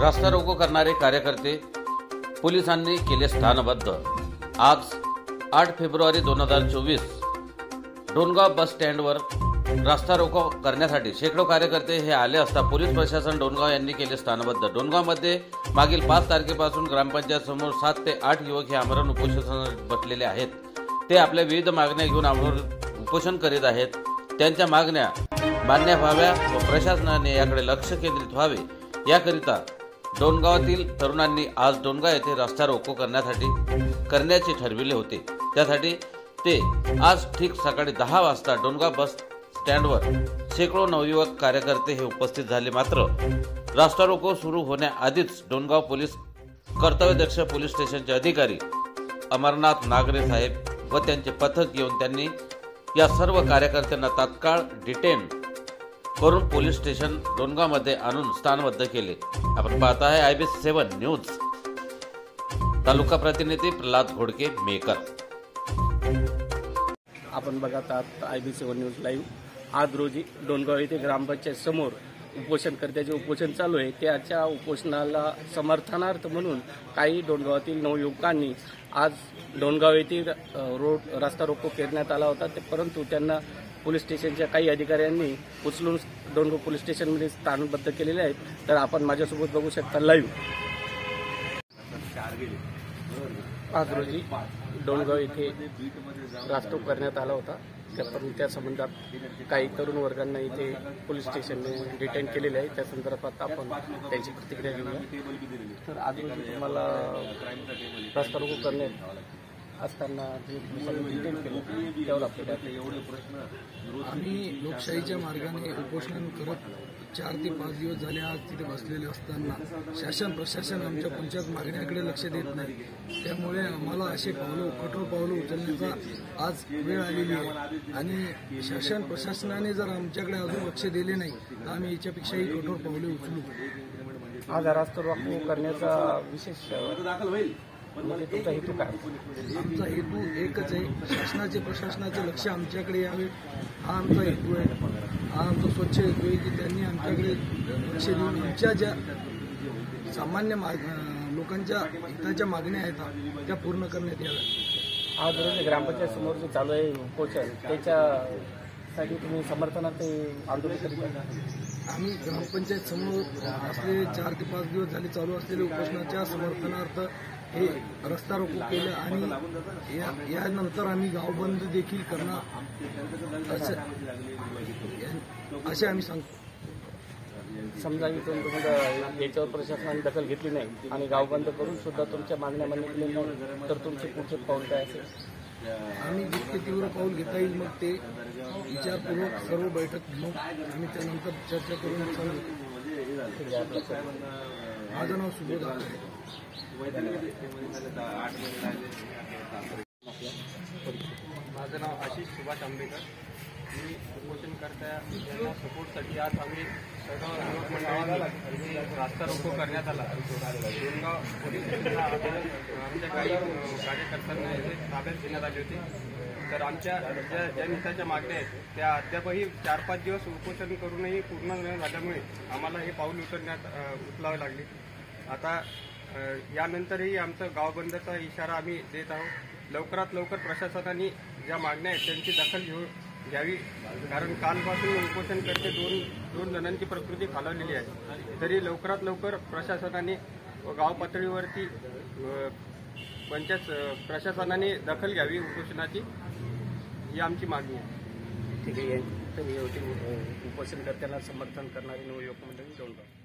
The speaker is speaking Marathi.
रास्ता रोको करणारे कार्यकर्ते पोलिसांनी केले स्थानबद्ध। आज 8 फेब्रुवारी 2024 डोणगाव बस स्टँडवर रास्ता रोको करण्यासाठी शेकडो कार्यकर्ते हे आले असता पोलीस प्रशासन डोणगाव यांनी केले स्थानबद्ध। डोणगावमध्ये मागील 5 तारखेपासून ग्रामपंचायत समोर 7 ते 8 युवक हे आमरण उपोषणास बसलेले आहेत। ते आपल्या विविध मागण्या घेऊन उपोषण करीत आहेत। त्यांच्या मागण्या मान्य व्हाव्या व प्रशासनाने याकडे लक्ष केंद्रित व्हावे याकरिता डोणगावातील तरुणांनी आज डोणगाव येथे रस्ता रोको करण्याचे ठरविले होते। त्यासाठी ते आज ठीक सकाळी 10 वाजता डोणगाव बस स्टँडवर शेकडो नवयुवक कार्यकर्ते हे उपस्थित झाले। मात्र रस्ता रोको सुरू होण्याआधीच डोणगाव पोलीस कर्तव्यदक्ष पोलीस स्टेशनचे अधिकारी अमरनाथ नागरे साहेब व त्यांचे पथक येऊन त्यांनी या सर्व कार्यकर्त्यांना तात्काळ डिटेन करून पोलीस स्टेशन डोणगावमध्ये आणून स्थानबद्ध केले। आपण पाहत आहे IB7 न्यूज। तालुका प्रतिनिधी प्रल्हाद घोडके मेकर। आपण बघत आहात IB7 न्यूज लाईव्ह। आज रोजी डोणगाव येथे ग्रामपंचायत समोर उपोषणकर्त्याचे उपोषण चालू आहे। त्याच्या उपोषणाला समर्थनार्थ म्हणून काही डोणगावातील नवयुवकांनी आज डोणगाव येथे रस्ता रोको करण्यात आला होता। परंतु त्यांना पोलीस स्टेशनच्या काही अधिकाऱ्यांनी उचलून डोणगाव पोलीस स्टेशनमध्ये स्थानबद्ध केलेले आहेत। तर आपण माझ्यासोबत बघू शकता लाईव्ह। आज रोजी डोणगाव येथे रस्ता रोको करण्यात आला होता। त्या संबंधात काही तरुण वर्गांना इथे पोलीस स्टेशनने डिटेन केलेले आहे। त्या संदर्भात आपण त्यांची प्रतिक्रिया घेऊया। तर आज तुम्हाला रस्ता रोको करण्यात असताना जे डिटेन केलं त्यावर आपल्याला आम्ही लोकशाहीच्या मार्गाने उपोषण करत 4 ते 5 दिवस झाले आज तिथे बसलेले असताना शासन प्रशासन आमच्या कोणत्याच मागण्याकडे लक्ष देत नाही। त्यामुळे आम्हाला असे कठोर पावलं उचलण्याचा आज वेळ आलेली आहे आणि शासन प्रशासनाने जर आमच्याकडे अजून लक्ष दिले नाही तर आम्ही याच्यापेक्षाही कठोर पावले उचलू। आज रस्ता रोको करण्याचा विशेष म्हणजे तुमचा हेतू काय? आमचा हेतू एकच आहे, शासनाचे प्रशासनाचे लक्ष आमच्याकडे यावे हा आमचा हेतू आहे। हा आमचा स्वच्छ हेतू आहे की त्यांनी आमच्याकडे लक्ष देऊन आमच्या ज्या सामान्य लोकांच्या हिताच्या मागण्या आहेत त्या पूर्ण करण्यात याव्या। आज रोजी ग्रामपंचायत समोर जे चालू आहे उपोषण त्याच्यासाठी तुम्ही समर्थनार्थ आंदोलन करीत आहात? आम्ही ग्रामपंचायत समोर असलेले 4 ते 5 दिवस झाले चालू असलेल्या उपोषणाच्या समर्थनार्थ हे रस्ता रोको केलं आणि यानंतर आम्ही गावबंद देखील करणार असे आम्ही सांगतो। समजा इथून तुम्हाला याच्यावर प्रशासनाने दखल घेतली नाही आणि गाव बंद करून सुद्धा तुमच्या मागण्या मान्य नाही तर तुमचे पुढचे पाऊल काय असेल? आम्ही जितके तीव्र पाऊल घेता येईल मग ते विचारपूर्वक सर्व बैठक घेऊन आम्ही त्यानंतर चर्चा करून सांगू। माझं नाव सुबोध आहे। माझं नाव आशिष सुभाष आंबेकर। मी उपोषणकर्त्या सपोर्टसाठी आज आम्ही सर्व युवक मंडळांनी रस्ता रोको करण्यात आला। डोणगाव पोलीस स्टेशनला आमच्या काही कार्यकर्त्यांना इथे ताब्यात घेण्यात आली होती। तर आमच्या ज्या जनहिताच्या मागण्या आहेत त्या अद्यापही 4-5 दिवस उपोषण करूनही पूर्ण न झाल्यामुळे आम्हाला हे पाऊल उचलावे लागले। आता यानंतरही आमचं गावबंदचा इशारा आम्ही देत आहोत। लवकरात लवकर प्रशासनाने ज्या मागण्या आहेत त्यांची दखल घ्यावी, कारण कालपासून उपोषण करते दोन जणांची प्रकृती खालावलेली आहे। तरी लवकरात लवकर प्रशासनाने गाव पातळीवरती प्रशासनाने दखल घ्यावी उपोषणाची, ही आमची मागणी आहे। ठीक आहे। उपोषणकर्त्यांना समर्थन करणारी नवयुवक मंडळी डोणगाव।